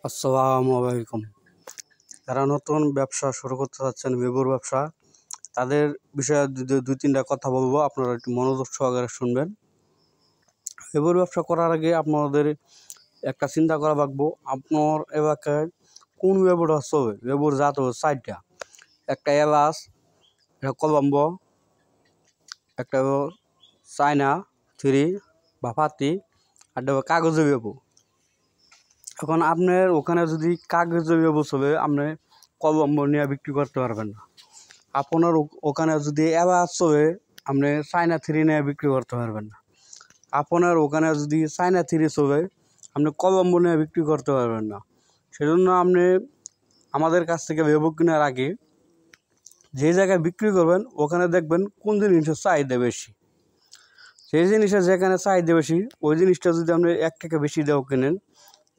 আসসালামু আলাইকুম। যারা নতুন ব্যবসা শুরু করতে চাচ্ছেন, বেগুর ব্যবসা, তাদের বিষয়ে দুই তিনটা কথা বলবো, আপনারা একটু মনোযোগ সহকারে শুনবেন। বেগুর ব্যবসা করার আগে আপনাদের একটা চিন্তা করা লাগবো, আপনার এলাকায় কোন বেগুটা চলে। বেগুর জাত হলো 4টা। একটা এলাচ, একটা কলম্বো, একটা হলো চায়না 3 বা পাতি, আর একটা হলো কাগজি বেগু। এখন আপনার ওখানে যদি কাগজে চলে, আপনি কলম্বো নিয়ে বিক্রি করতে পারবেন না। আপনার ওখানে যদি এলাচ চলে, আপনি চায়না 3 নিয়ে বিক্রি করতে পারবেন না। আপনার ওখানে যদি চায়না 3 চলে, আপনি কলম্বো নিয়ে বিক্রি করতে পারবেন না। সেজন্য আপনি আমাদের কাছ থেকে লেবু কেনার আগে যে জায়গায় বিক্রি করবেন, ওখানে দেখবেন কোন জিনিসের চাহিদা বেশি। সেই জিনিসের যেখানে চাহিদা বেশি, ওই জিনিসটা যদি আপনি 1 টাকা বেশি দেওয়া কেনেন,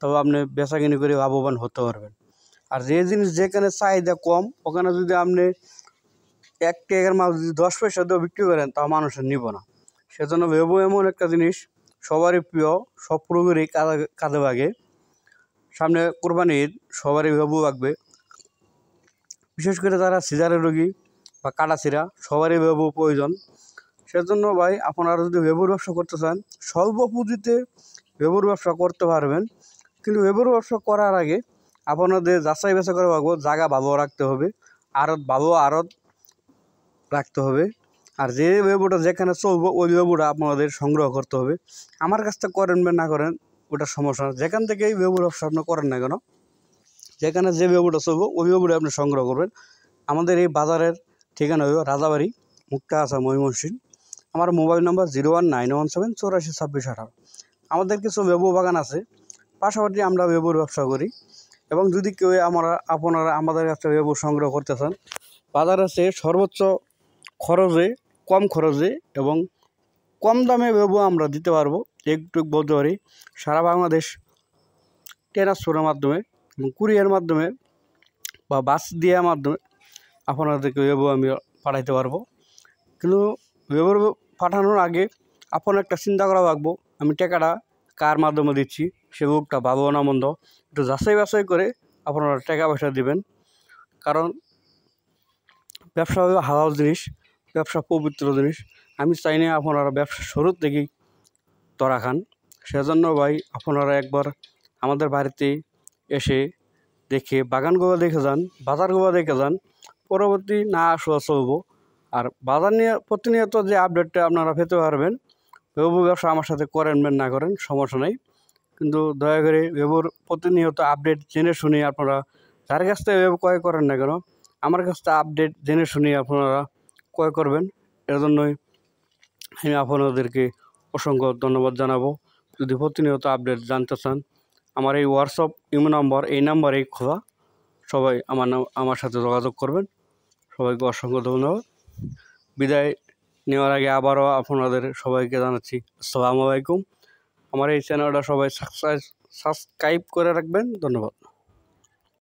তবে আপনি বেচাকিনি করে লাভবান হতে পারবেন। আর যে জিনিস যেখানে চাহিদা কম, ওখানে যদি আপনি 1 টাকার মাল যদি 10 পয়সা দিয়েও বিক্রি করেন, তাও মানুষের নিব না। সেজন্য লেবু এমন একটা জিনিস, সবারই প্রিয়, সব রোগেরই কাজে লাগে। সামনে কোরবানি ঈদ, সবারই লেবু লাগবে। বিশেষ করে যারা সিজারের রোগী বা কাটাছিরা, সবারই লেবু প্রয়োজন। সেজন্য ভাই, আপনারা যদি লেবুর ব্যবসা করতে চান, স্বল্প পুঁজিতে লেবুর ব্যবসা করতে পারবেন। কিন্তু লেবুর ব্যবসা করার আগে আপনাদের যাচাই বাছাই করে রাখবো, জায়গা ভালো রাখতে হবে, ভালো আড়ত রাখতে হবে। আর যে লেবুটা যেখানে চলবো, ওই লেবুটা আপনাদের সংগ্রহ করতে হবে। আমার কাছ থেকে করেন বা না করেন, ওটা সমস্যা না। যেখান থেকেই লেবুর ব্যবসা আপনি করেন না কেন, যেখানে যে লেবুটা চলবো, ওই লেবুটা আপনি সংগ্রহ করবেন। আমাদের এই বাজারের ঠিকানা হইল রাজাবাড়ি, মুক্তাগাছা, ময়মনসিংহ। আমার মোবাইল নাম্বার 01917 84 26 18। আমাদের কিছু লেবু বাগান আছে, পাশাপাশি আমরা লেবুর ব্যবসা করি। এবং যদি কেউ আপনারা আমাদের কাছে লেবু সংগ্রহ করতে চান, বাজারে চেয়ে সর্বোচ্চ খরচে, কম খরচে এবং কম দামে লেবু আমরা দিতে পারবো। একটু বলতে পারি, সারা বাংলাদেশ ট্রান্সপোর্টের মাধ্যমে এবং কুরিয়ার মাধ্যমে বা বাস দেওয়ার মাধ্যমে আপনাদেরকে লেবু আমি পাঠাইতে পারবো। কিন্তু লেবু পাঠানোর আগে আপনার একটা চিন্তা করা লাগবো, আমি টাকাটা কার মাধ্যমে দিচ্ছি, সে লোকটা ভালো না মন্দ, একটু যাচাই বাছাই করে আপনারা টাকা পয়সা দিবেন। কারণ ব্যবসা হলো হালাল জিনিস, ব্যবসা পবিত্র জিনিস। আমি চাই না আপনারা ব্যবসা শুরুর থেকেই ধরা খান। সেজন্য ভাই, আপনারা একবার আমাদের বাড়িতে এসে দেখে বাগানগুলো দেখে যান, বাজারগুলো দেখে যান। পরবর্তী না আসা চলবো। আর বাজার নিয়ে প্রতিনিয়ত যে আপডেটটা আপনারা পেতে পারবেন, লেবু ব্যবসা আমার সাথে করেন বা না করেন সমস্যা নেই। কিন্তু দয়া করে লেবুর প্রতিনিয়ত আপডেট জেনে শুনে আপনারা যার কাছ থেকে লেবু ক্রয় করেন না কেন, আমার কাছ থেকে আপডেট জেনে শুনে আপনারা ক্রয় করবেন। এর জন্যই আমি আপনাদেরকে অসংখ্য ধন্যবাদ জানাবো। যদি প্রতিনিয়ত আপডেট জানতে চান, আমার এই হোয়াটসঅ্যাপ ইমো নাম্বার, এই নাম্বারেই খোলা। সবাই আমার সাথে যোগাযোগ করবেন। সবাইকে অসংখ্য ধন্যবাদ। বিদায় নেওয়ার আগে আবারও আপনাদের সবাইকে জানাচ্ছি আসসালামু আলাইকুম। আমার এই চ্যানেলটা সবাই সাবস্ক্রাইব করে রাখবেন। ধন্যবাদ।